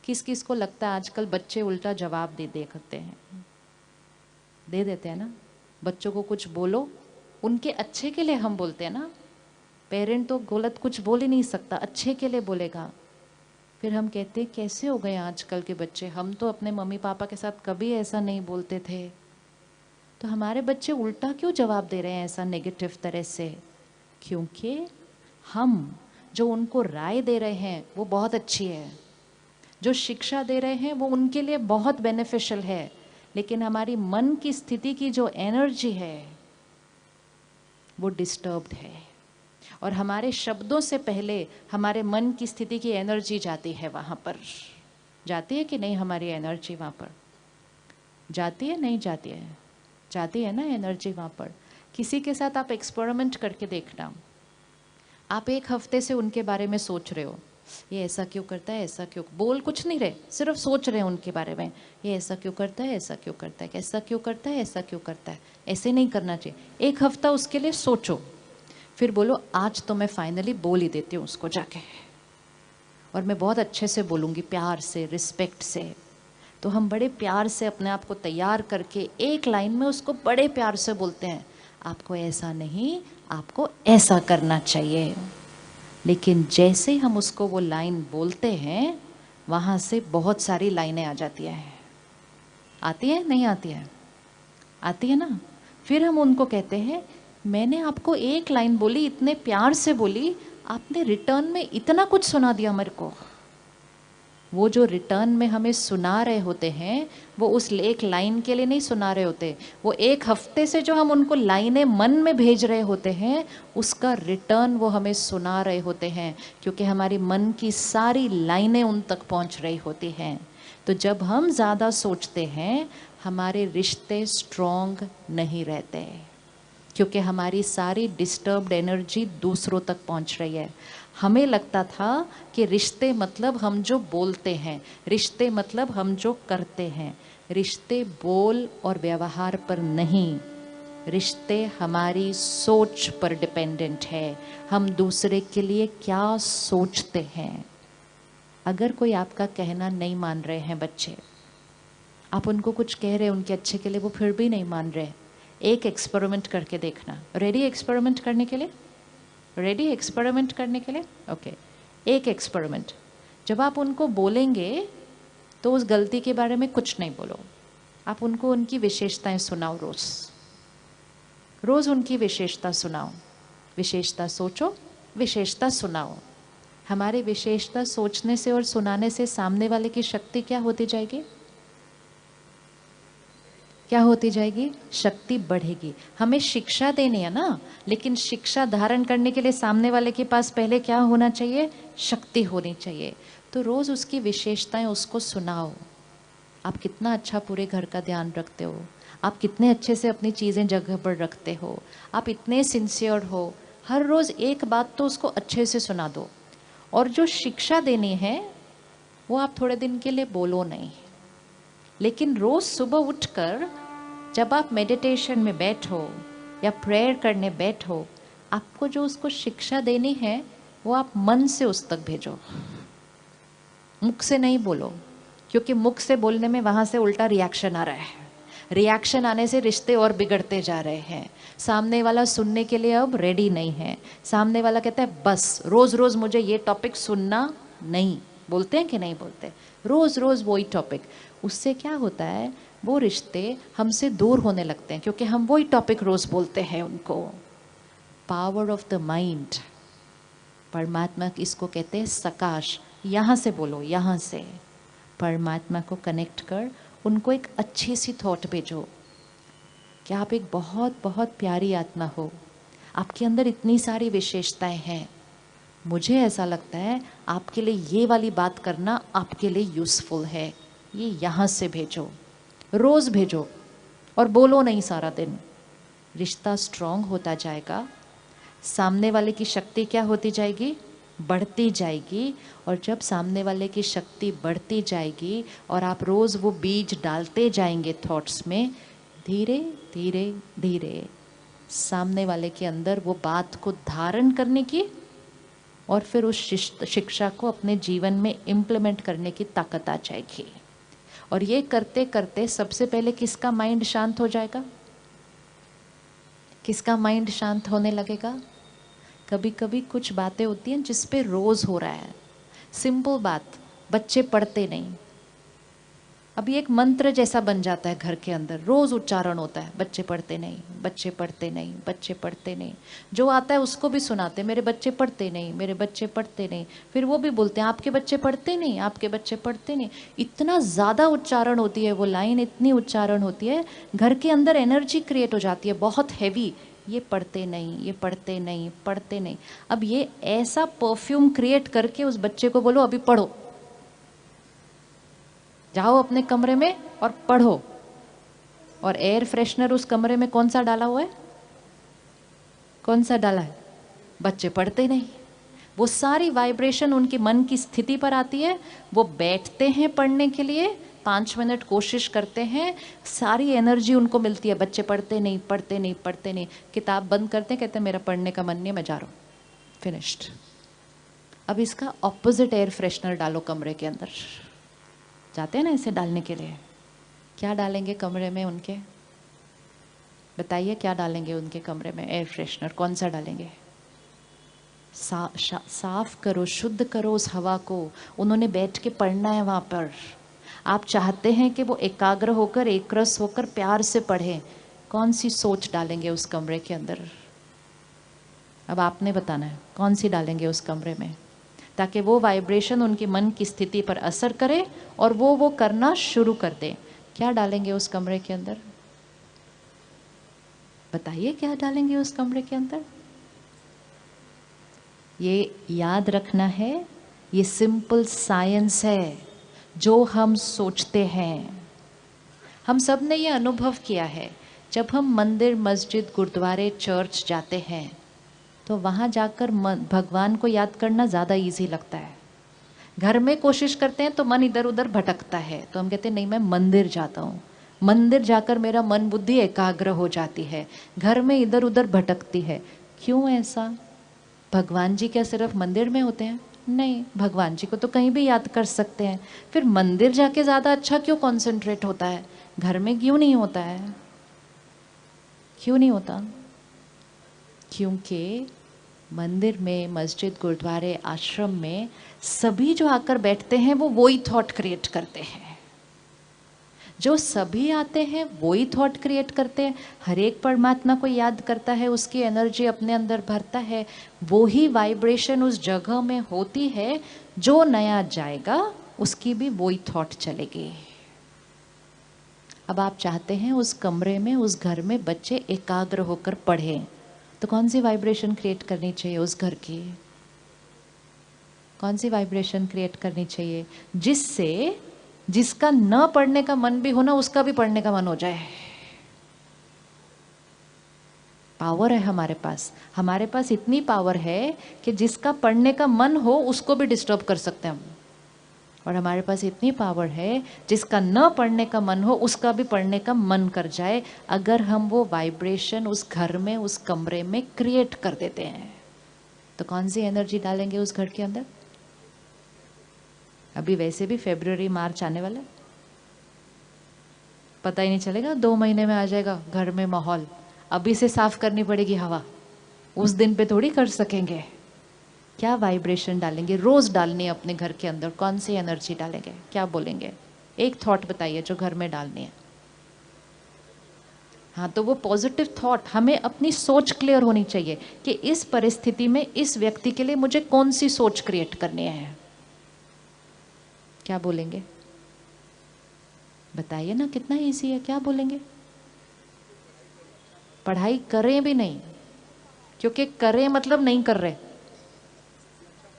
किस किस को लगता है आजकल बच्चे उल्टा जवाब दे देखते हैं, दे देते हैं ना। बच्चों को कुछ बोलो, उनके अच्छे के लिए हम बोलते हैं ना। पेरेंट तो गलत कुछ बोल ही नहीं सकता, अच्छे के लिए बोलेगा। फिर हम कहते हैं कैसे हो गए आजकल के बच्चे, हम तो अपने मम्मी पापा के साथ कभी ऐसा नहीं बोलते थे। तो हमारे बच्चे उल्टा क्यों जवाब दे रहे हैं ऐसा नेगेटिव तरह से? क्योंकि हम जो उनको राय दे रहे हैं वो बहुत अच्छी है, जो शिक्षा दे रहे हैं वो उनके लिए बहुत बेनिफिशियल है, लेकिन हमारी मन की स्थिति की जो एनर्जी है वो डिस्टर्ब्ड है। और हमारे शब्दों से पहले हमारे मन की स्थिति की एनर्जी जाती है वहाँ पर। जाती है कि नहीं? हमारी एनर्जी वहाँ पर जाती है, नहीं जाती है? जाती है ना एनर्जी वहाँ पर। किसी के साथ आप एक्सपेरिमेंट करके देखना, आप एक हफ्ते से उनके बारे में सोच रहे हो, ये ऐसा क्यों करता है, ऐसा क्यों, बोल कुछ नहीं रहे, सिर्फ सोच रहे हैं उनके बारे में, ये ऐसा क्यों करता है, ऐसा क्यों करता है, ऐसा क्यों करता है, ऐसा क्यों करता है, ऐसे नहीं करना चाहिए। एक हफ्ता उसके लिए सोचो, फिर बोलो आज तो मैं फाइनली बोल ही देती हूँ उसको जाके, और मैं बहुत अच्छे से बोलूँगी, प्यार से, रिस्पेक्ट से। तो हम बड़े प्यार से अपने आप को तैयार करके एक लाइन में उसको बड़े प्यार से बोलते हैं, आपको ऐसा नहीं, आपको ऐसा करना चाहिए। लेकिन जैसे ही हम उसको वो लाइन बोलते हैं, वहाँ से बहुत सारी लाइनें आ जाती हैं। आती है नहीं आती है? आती है ना। फिर हम उनको कहते हैं मैंने आपको एक लाइन बोली, इतने प्यार से बोली, आपने रिटर्न में इतना कुछ सुना दिया मेरे को। वो जो रिटर्न में हमें सुना रहे होते हैं वो उस एक लाइन के लिए नहीं सुना रहे होते, वो एक हफ्ते से जो हम उनको लाइनें मन में भेज रहे होते हैं उसका रिटर्न वो हमें सुना रहे होते हैं, क्योंकि हमारी मन की सारी लाइनें उन तक पहुंच रही होती हैं। तो जब हम ज़्यादा सोचते हैं हमारे रिश्ते स्ट्रॉन्ग नहीं रहते, क्योंकि हमारी सारी डिस्टर्ब्ड एनर्जी दूसरों तक पहुंच रही है। हमें लगता था कि रिश्ते मतलब हम जो बोलते हैं, रिश्ते मतलब हम जो करते हैं। रिश्ते बोल और व्यवहार पर नहीं, रिश्ते हमारी सोच पर डिपेंडेंट है। हम दूसरे के लिए क्या सोचते हैं। अगर कोई आपका कहना नहीं मान रहे हैं बच्चे, आप उनको कुछ कह रहे हैं उनके अच्छे के लिए, वो फिर भी नहीं मान रहे, एक एक्सपेरिमेंट करके देखना। रेडी एक्सपेरिमेंट करने के लिए? रेडी एक्सपेरिमेंट करने के लिए? ओके। एक एक्सपेरिमेंट, जब आप उनको बोलेंगे तो उस गलती के बारे में कुछ नहीं बोलो, आप उनको उनकी विशेषताएं सुनाओ। रोज रोज उनकी विशेषता सुनाओ, विशेषता सोचो, विशेषता सुनाओ। हमारे विशेषता सोचने से और सुनाने से सामने वाले की शक्ति क्या होती जाएगी? क्या होती जाएगी? शक्ति बढ़ेगी। हमें शिक्षा देनी है ना, लेकिन शिक्षा धारण करने के लिए सामने वाले के पास पहले क्या होना चाहिए? शक्ति होनी चाहिए। तो रोज उसकी विशेषताएं उसको सुनाओ। आप कितना अच्छा पूरे घर का ध्यान रखते हो, आप कितने अच्छे से अपनी चीज़ें जगह पर रखते हो, आप इतने सिंसियर हो। हर रोज़ एक बात तो उसको अच्छे से सुना दो। और जो शिक्षा देनी है वो आप थोड़े दिन के लिए बोलो नहीं, लेकिन रोज़ सुबह उठकर जब आप मेडिटेशन में बैठो या प्रेयर करने बैठो, आपको जो उसको शिक्षा देनी है वो आप मन से उस तक भेजो, मुख से नहीं बोलो। क्योंकि मुख से बोलने में वहाँ से उल्टा रिएक्शन आ रहा है, रिएक्शन आने से रिश्ते और बिगड़ते जा रहे हैं। सामने वाला सुनने के लिए अब रेडी नहीं है। सामने वाला कहता है बस रोज़ रोज़ मुझे ये टॉपिक सुनना नहीं। बोलते हैं कि नहीं बोलते? रोज़ रोज़ वही टॉपिक। उससे क्या होता है, वो रिश्ते हमसे दूर होने लगते हैं, क्योंकि हम वही टॉपिक रोज़ बोलते हैं उनको। पावर ऑफ द माइंड, परमात्मा इसको कहते हैं सकाश। यहाँ से बोलो, यहाँ से परमात्मा को कनेक्ट कर उनको एक अच्छी सी थॉट भेजो कि आप एक बहुत बहुत प्यारी आत्मा हो, आपके अंदर इतनी सारी विशेषताएं हैं। मुझे ऐसा लगता है आपके लिए ये वाली बात करना आपके लिए यूज़फुल है। ये यहाँ से भेजो, रोज़ भेजो और बोलो नहीं सारा दिन। रिश्ता स्ट्रॉन्ग होता जाएगा, सामने वाले की शक्ति क्या होती जाएगी? बढ़ती जाएगी। और जब सामने वाले की शक्ति बढ़ती जाएगी और आप रोज़ वो बीज डालते जाएंगे थॉट्स में, धीरे धीरे धीरे सामने वाले के अंदर वो बात को धारण करने की और फिर उस शिक्षा को अपने जीवन में इम्प्लीमेंट करने की ताकत आ जाएगी। और ये करते करते सबसे पहले किसका माइंड शांत हो जाएगा? किसका माइंड शांत होने लगेगा? कभी कभी कुछ बातें होती हैं जिस पे रोज हो रहा है, सिंपल बात, बच्चे पढ़ते नहीं। अब ये एक मंत्र जैसा बन जाता है घर के अंदर, रोज उच्चारण होता है, बच्चे पढ़ते नहीं, बच्चे पढ़ते नहीं, बच्चे पढ़ते नहीं। जो आता है उसको भी सुनाते, मेरे बच्चे पढ़ते नहीं, मेरे बच्चे पढ़ते नहीं। फिर वो भी बोलते हैं आपके बच्चे पढ़ते नहीं, आपके बच्चे पढ़ते नहीं। इतना ज़्यादा उच्चारण होती है वो लाइन, इतनी उच्चारण होती है, घर के अंदर एनर्जी क्रिएट हो जाती है बहुत हैवी। ये पढ़ते नहीं, ये पढ़ते नहीं, पढ़ते नहीं। अब ये ऐसा परफ्यूम क्रिएट करके उस बच्चे को बोलो अभी पढ़ो, जाओ अपने कमरे में और पढ़ो। और एयर फ्रेशनर उस कमरे में कौन सा डाला हुआ है? कौन सा डाला है? बच्चे पढ़ते नहीं। वो सारी वाइब्रेशन उनकी मन की स्थिति पर आती है, वो बैठते हैं पढ़ने के लिए, 5 मिनट कोशिश करते हैं, सारी एनर्जी उनको मिलती है, बच्चे पढ़ते नहीं, पढ़ते नहीं, पढ़ते नहीं। किताब बंद करते हैं, कहते हैं मेरा पढ़ने का मन नहीं, मैं जा रहा हूँ, फिनिश्ड। अब इसका ऑपोजिट एयर फ्रेशनर डालो कमरे के अंदर। जाते हैं ना इसे डालने के लिए, क्या डालेंगे कमरे में उनके? बताइए क्या डालेंगे उनके कमरे में? एयर फ्रेशनर कौन सा डालेंगे? साफ करो, शुद्ध करो उस हवा को। उन्होंने बैठ के पढ़ना है वहाँ पर। आप चाहते हैं कि वो एकाग्र होकर, एक रस होकर प्यार से पढ़ें। कौन सी सोच डालेंगे उस कमरे के अंदर? अब आपने बताना है कौन सी डालेंगे उस कमरे में, ताकि वो वाइब्रेशन उनके मन की स्थिति पर असर करे और वो करना शुरू कर दे। क्या डालेंगे उस कमरे के अंदर? बताइए क्या डालेंगे उस कमरे के अंदर? ये याद रखना है, ये सिंपल साइंस है। जो हम सोचते हैं, हम सब ने ये अनुभव किया है, जब हम मंदिर, मस्जिद, गुरुद्वारे, चर्च जाते हैं तो वहाँ जाकर भगवान को याद करना ज़्यादा इजी लगता है। घर में कोशिश करते हैं तो मन इधर उधर भटकता है, तो हम कहते हैं नहीं मैं मंदिर जाता हूँ, मंदिर जाकर मेरा मन बुद्धि एकाग्र हो जाती है, घर में इधर उधर भटकती है। क्यों ऐसा? भगवान जी क्या सिर्फ मंदिर में होते हैं? नहीं, भगवान जी को तो कहीं भी याद कर सकते हैं। फिर मंदिर जाके ज़्यादा अच्छा क्यों कॉन्सेंट्रेट होता है, घर में क्यों नहीं होता है? क्यों नहीं होता? क्योंकि मंदिर में, मस्जिद, गुरुद्वारे, आश्रम में सभी जो आकर बैठते हैं वो वही थॉट क्रिएट करते हैं। जो सभी आते हैं वही थॉट क्रिएट करते हैं। हर एक परमात्मा को याद करता है, उसकी एनर्जी अपने अंदर भरता है, वो ही वाइब्रेशन उस जगह में होती है। जो नया जाएगा उसकी भी वही थॉट चलेगी। अब आप चाहते हैं उस कमरे में, उस घर में बच्चे एकाग्र होकर पढ़ें, तो कौन सी वाइब्रेशन क्रिएट करनी चाहिए उस घर की? कौन सी वाइब्रेशन क्रिएट करनी चाहिए? जिससे जिसका न पढ़ने का मन भी हो ना, उसका भी पढ़ने का मन हो जाए। पावर है हमारे पास। हमारे पास इतनी पावर है कि जिसका पढ़ने का मन हो उसको भी डिस्टर्ब कर सकते हैं हम। और हमारे पास इतनी पावर है, जिसका न पढ़ने का मन हो उसका भी पढ़ने का मन कर जाए, अगर हम वो वाइब्रेशन उस घर में, उस कमरे में क्रिएट कर देते हैं। तो कौन सी एनर्जी डालेंगे उस घर के अंदर? अभी वैसे भी फरवरी मार्च आने वाला है, पता ही नहीं चलेगा, 2 महीने में आ जाएगा घर में माहौल। अभी से साफ करनी पड़ेगी हवा, उस दिन पे थोड़ी कर सकेंगे। क्या वाइब्रेशन डालेंगे? रोज डालनी है अपने घर के अंदर। कौन सी एनर्जी डालेंगे? क्या बोलेंगे? एक थॉट बताइए जो घर में डालनी है। हाँ, तो वो पॉजिटिव थॉट, हमें अपनी सोच क्लियर होनी चाहिए कि इस परिस्थिति में इस व्यक्ति के लिए मुझे कौन सी सोच क्रिएट करनी है। क्या बोलेंगे? बताइए ना, कितना इजी है। क्या बोलेंगे? पढ़ाई करें भी नहीं, क्योंकि करें मतलब नहीं कर रहे।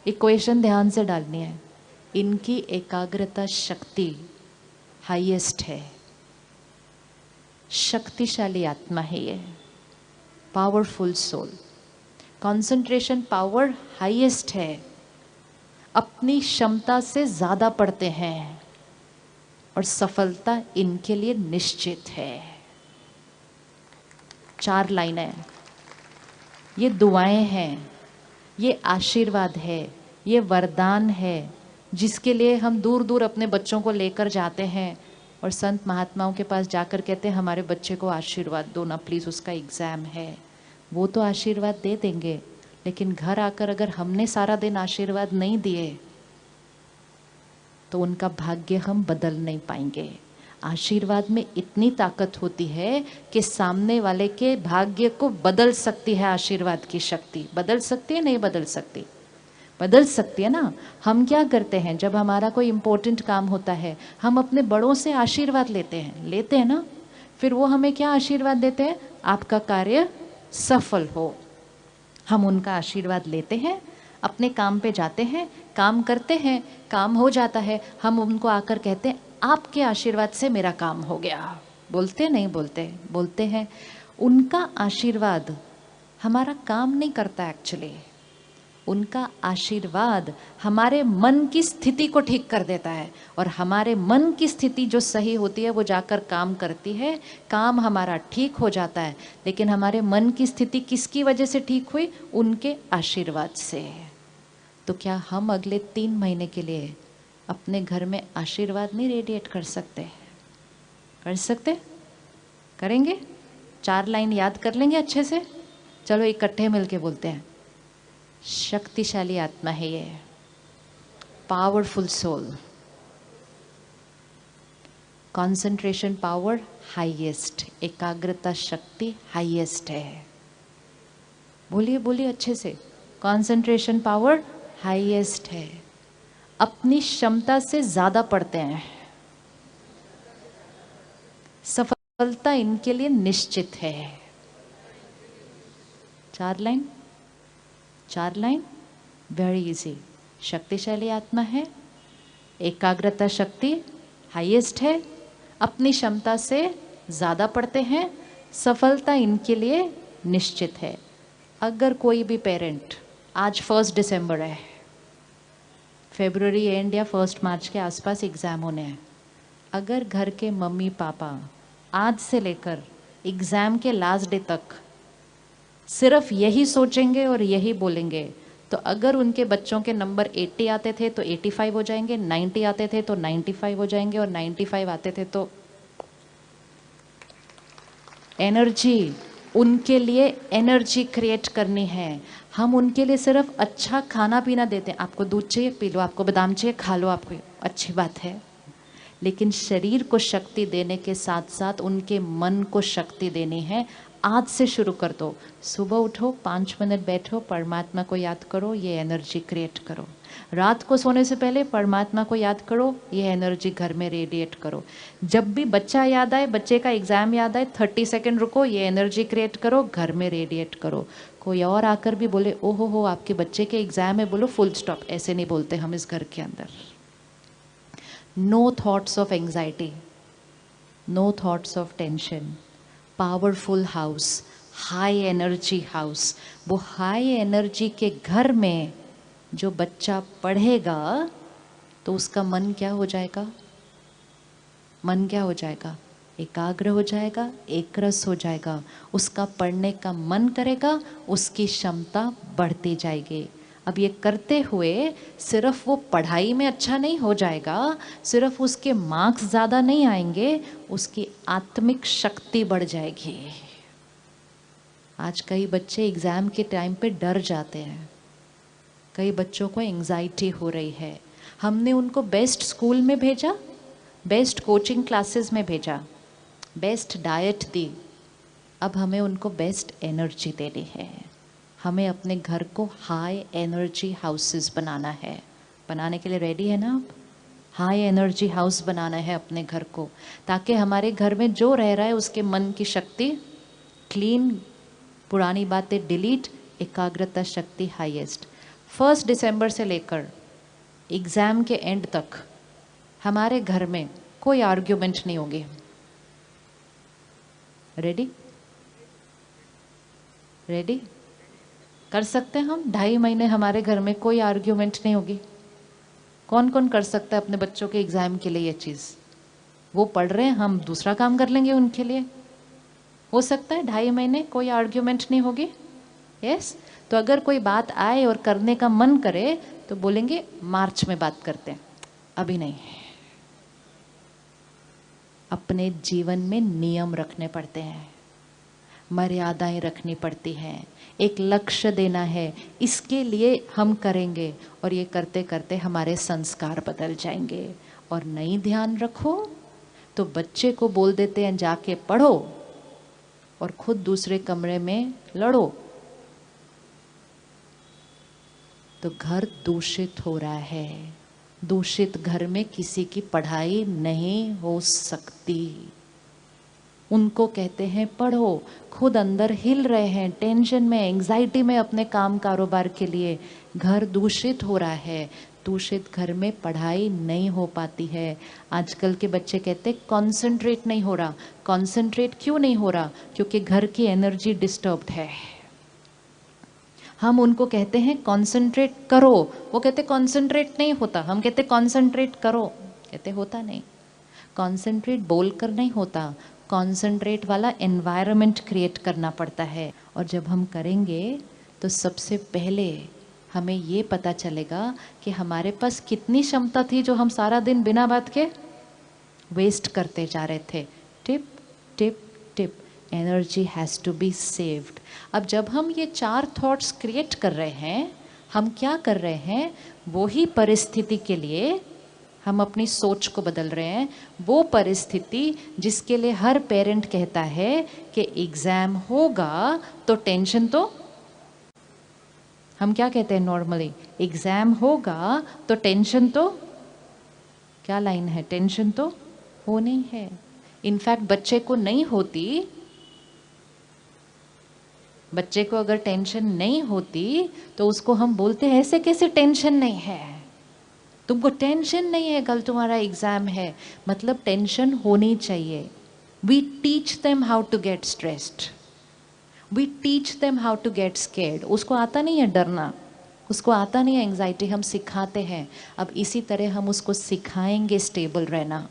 इक्वेशन ध्यान से डालनी है। इनकी एकाग्रता शक्ति हाईएस्ट है, शक्तिशाली आत्मा है ये, powerful soul. Concentration power highest है, अपनी क्षमता से ज्यादा पढ़ते हैं और सफलता इनके लिए निश्चित है। 4 लाइनें, ये दुआएं हैं। ये आशीर्वाद है, ये वरदान है, जिसके लिए हम दूर दूर अपने बच्चों को लेकर जाते हैं और संत महात्माओं के पास जाकर कहते हैं हमारे बच्चे को आशीर्वाद दो ना प्लीज़, उसका एग्ज़ाम है। वो तो आशीर्वाद दे देंगे, लेकिन घर आकर अगर हमने सारा दिन आशीर्वाद नहीं दिए तो उनका भाग्य हम बदल नहीं पाएंगे। आशीर्वाद में इतनी ताकत होती है कि सामने वाले के भाग्य को बदल सकती है। आशीर्वाद की शक्ति बदल सकती है, नहीं बदल सकती? बदल सकती है ना। हम क्या करते हैं, जब हमारा कोई इम्पोर्टेंट काम होता है हम अपने बड़ों से आशीर्वाद लेते हैं ना। फिर वो हमें क्या आशीर्वाद देते हैं? आपका कार्य सफल हो। हम उनका आशीर्वाद लेते हैं, अपने काम पे जाते हैं, काम करते हैं, काम हो जाता है, हम उनको आकर कहते हैं आपके आशीर्वाद से मेरा काम हो गया। बोलते नहीं बोलते? बोलते हैं। उनका आशीर्वाद हमारा काम नहीं करता एक्चुअली। उनका आशीर्वाद हमारे मन की स्थिति को ठीक कर देता है, और हमारे मन की स्थिति जो सही होती है वो जाकर काम करती है, काम हमारा ठीक हो जाता है। लेकिन हमारे मन की स्थिति किसकी वजह से ठीक हुई? उनके आशीर्वाद से। तो क्या हम अगले 3 महीने के लिए अपने घर में आशीर्वाद नहीं रेडिएट कर सकते? कर सकते? करेंगे? 4 लाइन याद कर लेंगे अच्छे से? चलो इकट्ठे मिलके बोलते हैं। शक्तिशाली आत्मा है ये, powerful soul, concentration power highest, एकाग्रता शक्ति हाईएस्ट है। बोलिए बोलिए अच्छे से। कंसंट्रेशन पावर हाईएस्ट है। अपनी क्षमता से ज्यादा पढ़ते हैं। सफलता इनके लिए निश्चित है। 4 लाइन, 4 लाइन, वेरी इजी। शक्तिशाली आत्मा है, एकाग्रता शक्ति हाईएस्ट है, अपनी क्षमता से ज़्यादा पढ़ते हैं, सफलता इनके लिए निश्चित है। अगर कोई भी पेरेंट, आज 1 दिसंबर है, फरवरी एंड या 1 मार्च के आसपास एग्ज़ाम होने हैं, अगर घर के मम्मी पापा आज से लेकर एग्ज़ाम के लास्ट डे तक सिर्फ यही सोचेंगे और यही बोलेंगे, तो अगर उनके बच्चों के नंबर 80 आते थे तो 85 हो जाएंगे, 90 आते थे तो 95 हो जाएंगे, और 95 आते थे तो एनर्जी, उनके लिए एनर्जी क्रिएट करनी है। हम उनके लिए सिर्फ अच्छा खाना पीना देते हैं। आपको दूध चाहिए पी लो, आपको बादाम चाहिए खा लो, आपको अच्छी बात है। लेकिन शरीर को शक्ति देने के साथ साथ उनके मन को शक्ति देनी है। आज से शुरू कर दो। सुबह उठो, 5 मिनट बैठो, परमात्मा को याद करो, ये एनर्जी क्रिएट करो। रात को सोने से पहले परमात्मा को याद करो, ये एनर्जी घर में रेडिएट करो। जब भी बच्चा याद आए, बच्चे का एग्जाम याद आए, 30 सेकंड रुको, ये एनर्जी क्रिएट करो, घर में रेडिएट करो। कोई और आकर भी बोले ओहो हो आपके बच्चे के एग्जाम है, बोलो फुल स्टॉप। ऐसे नहीं बोलते हम इस घर के अंदर। No thoughts of anxiety, no thoughts of tension. Powerful house, high energy house. वो हाई एनर्जी के घर में जो बच्चा पढ़ेगा तो उसका मन क्या हो जाएगा? मन क्या हो जाएगा? एकाग्र हो जाएगा, एकरस हो जाएगा। उसका पढ़ने का मन करेगा, उसकी क्षमता बढ़ती जाएगी। अब ये करते हुए सिर्फ वो पढ़ाई में अच्छा नहीं हो जाएगा, सिर्फ उसके मार्क्स ज़्यादा नहीं आएंगे, उसकी आत्मिक शक्ति बढ़ जाएगी। आज कई बच्चे एग्ज़ाम के टाइम पे डर जाते हैं, कई बच्चों को एंजाइटी हो रही है। हमने उनको बेस्ट स्कूल में भेजा, बेस्ट कोचिंग क्लासेस में भेजा, बेस्ट डाइट दी। अब हमें उनको बेस्ट एनर्जी देनी है। हमें अपने घर को हाई एनर्जी हाउसेस बनाना है। बनाने के लिए रेडी है ना आप? हाई एनर्जी हाउस बनाना है अपने घर को, ताकि हमारे घर में जो रह रहा है उसके मन की शक्ति क्लीन, पुरानी बातें डिलीट, एकाग्रता शक्ति हाईएस्ट। 1 दिसंबर से लेकर एग्ज़ाम के एंड तक हमारे घर में कोई आर्ग्यूमेंट नहीं होगी। रेडी? रेडी? कर सकते हैं हम? 2.5 महीने हमारे घर में कोई आर्ग्यूमेंट नहीं होगी। कौन कौन कर सकता है अपने बच्चों के एग्ज़ाम के लिए ये चीज़? वो पढ़ रहे हैं, हम दूसरा काम कर लेंगे उनके लिए। हो सकता है 2.5 महीने कोई आर्ग्यूमेंट नहीं होगी? यस। तो अगर कोई बात आए और करने का मन करे तो बोलेंगे मार्च में बात करते हैं, अभी नहीं। अपने जीवन में नियम रखने पड़ते हैं, मर्यादाएं रखनी पड़ती हैं, एक लक्ष्य देना है, इसके लिए हम करेंगे और ये करते करते हमारे संस्कार बदल जाएंगे। और नहीं ध्यान रखो तो बच्चे को बोल देते हैं जाके पढ़ो और खुद दूसरे कमरे में लड़ो, तो घर दूषित हो रहा है। दूषित घर में किसी की पढ़ाई नहीं हो सकती। उनको कहते हैं पढ़ो, खुद अंदर हिल रहे हैं, टेंशन में, एंजाइटी में अपने काम कारोबार के लिए, घर दूषित हो रहा है। दूषित घर में पढ़ाई नहीं हो पाती है। आजकल के बच्चे कहते हैं कॉन्सेंट्रेट नहीं हो रहा। कॉन्सेंट्रेट क्यों नहीं हो रहा? क्योंकि घर की एनर्जी डिस्टर्ब्ड है। हम उनको कहते हैं कॉन्सेंट्रेट करो, वो कहते कॉन्सेंट्रेट नहीं होता। हम कहते कॉन्सेंट्रेट करो, कहते होता नहीं। कॉन्सेंट्रेट बोलकर नहीं होता, कॉन्सेंट्रेट वाला एनवायरनमेंट क्रिएट करना पड़ता है। और जब हम करेंगे तो सबसे पहले हमें ये पता चलेगा कि हमारे पास कितनी क्षमता थी जो हम सारा दिन बिना बात के वेस्ट करते जा रहे थे। Tip tip tip, energy has to be saved. अब जब हम ये 4 थॉट्स क्रिएट कर रहे हैं, हम क्या कर रहे हैं? वो ही परिस्थिति के लिए हम अपनी सोच को बदल रहे हैं। वो परिस्थिति जिसके लिए हर पेरेंट कहता है कि एग्ज़ाम होगा तो टेंशन तो, हम क्या कहते हैं नॉर्मली, एग्ज़ाम होगा तो टेंशन तो, क्या लाइन है, टेंशन तो होनी है। इनफैक्ट बच्चे को नहीं होती, बच्चे को अगर टेंशन नहीं होती तो उसको हम बोलते हैं ऐसे कैसे टेंशन नहीं है, तुमको टेंशन नहीं है, कल तुम्हारा एग्जाम है। मतलब टेंशन होनी चाहिए। We teach them how to get stressed, we teach them how to get scared. उसको आता नहीं है डरना, उसको आता नहीं है एंग्जाइटी, हम सिखाते हैं। अब इसी तरह हम उसको सिखाएंगे स्टेबल रहना,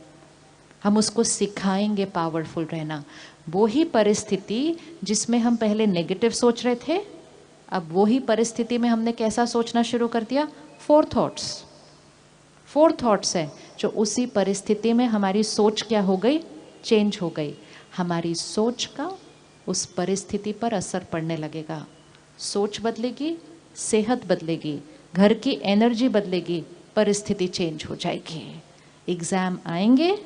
हम उसको सिखाएंगे पावरफुल रहना। वो ही परिस्थिति जिसमें हम पहले नेगेटिव सोच रहे थे, अब वो ही परिस्थिति में हमने कैसा सोचना शुरू कर दिया? 4 थॉट्स। 4 थॉट्स है जो उसी परिस्थिति में हमारी सोच क्या हो गई? चेंज हो गई। हमारी सोच का उस परिस्थिति पर असर पड़ने लगेगा। सोच बदलेगी, सेहत बदलेगी, घर की एनर्जी बदलेगी, परिस्थिति चेंज हो जाएगी। एग्ज़ाम आएंगे,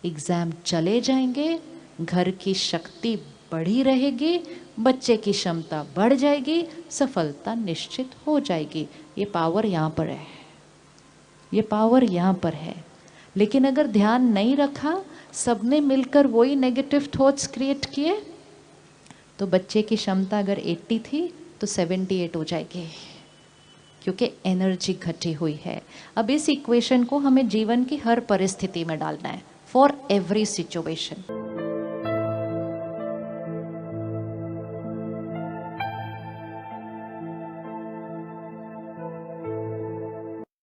एग्ज़ाम चले जाएंगे, घर की शक्ति बढ़ी रहेगी, बच्चे की क्षमता बढ़ जाएगी, सफलता निश्चित हो जाएगी। ये पावर यहाँ पर है, ये पावर यहाँ पर है। लेकिन अगर ध्यान नहीं रखा, सबने मिलकर वही नेगेटिव थॉट्स क्रिएट किए, तो बच्चे की क्षमता अगर 80 थी तो 78 हो जाएगी, क्योंकि एनर्जी घटी हुई है। अब इस इक्वेशन को हमें जीवन की हर परिस्थिति में डालना है, फॉर एवरी सिचुएशन।